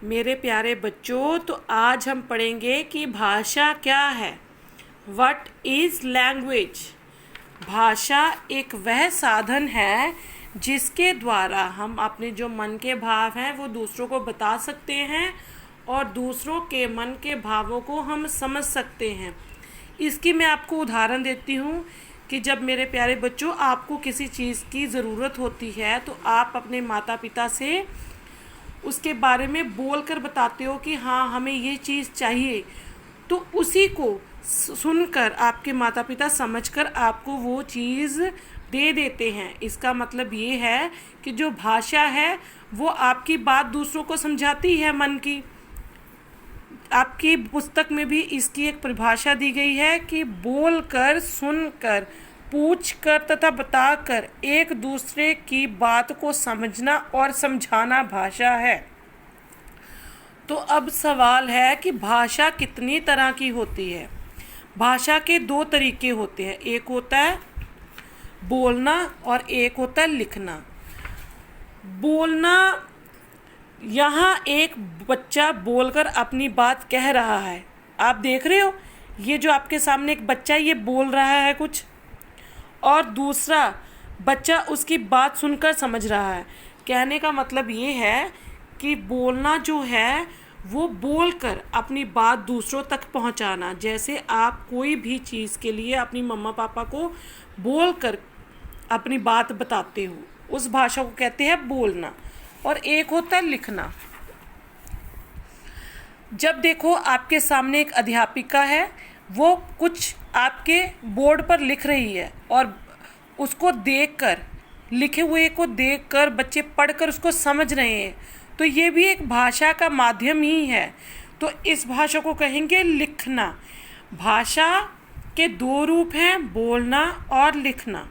मेरे प्यारे बच्चों, तो आज हम पढ़ेंगे कि भाषा क्या है। What is language. भाषा एक वह साधन है जिसके द्वारा हम अपने जो मन के भाव हैं वो दूसरों को बता सकते हैं और दूसरों के मन के भावों को हम समझ सकते हैं। इसकी मैं आपको उदाहरण देती हूँ कि जब मेरे प्यारे बच्चों आपको किसी चीज़ की ज़रूरत होती है तो आप अपने माता पिता से उसके बारे में बोल कर बताते हो कि हाँ हमें ये चीज़ चाहिए, तो उसी को सुनकर आपके माता पिता समझकर आपको वो चीज़ दे देते हैं। इसका मतलब ये है कि जो भाषा है वो आपकी बात दूसरों को समझाती है मन की। आपकी पुस्तक में भी इसकी एक परिभाषा दी गई है कि बोलकर, सुनकर, पूछकर तथा बताकर एक दूसरे की बात को समझना और समझाना भाषा है। तो अब सवाल है कि भाषा कितनी तरह की होती है। भाषा के दो तरीके होते हैं, एक होता है बोलना और एक होता है लिखना। बोलना, यहाँ एक बच्चा बोलकर अपनी बात कह रहा है। आप देख रहे हो, ये जो आपके सामने एक बच्चा है ये बोल रहा है कुछ, और दूसरा बच्चा उसकी बात सुनकर समझ रहा है। कहने का मतलब ये है कि बोलना जो है वो बोलकर अपनी बात दूसरों तक पहुंचाना। जैसे आप कोई भी चीज़ के लिए अपनी मम्मा पापा को बोलकर अपनी बात बताते हो, उस भाषा को कहते हैं बोलना। और एक होता है लिखना। जब देखो आपके सामने एक अध्यापिका है, वो कुछ आपके बोर्ड पर लिख रही है और उसको देखकर, लिखे हुए को देखकर बच्चे पढ़कर उसको समझ रहे हैं, तो ये भी एक भाषा का माध्यम ही है। तो इस भाषा को कहेंगे लिखना। भाषा के दो रूप हैं, बोलना और लिखना।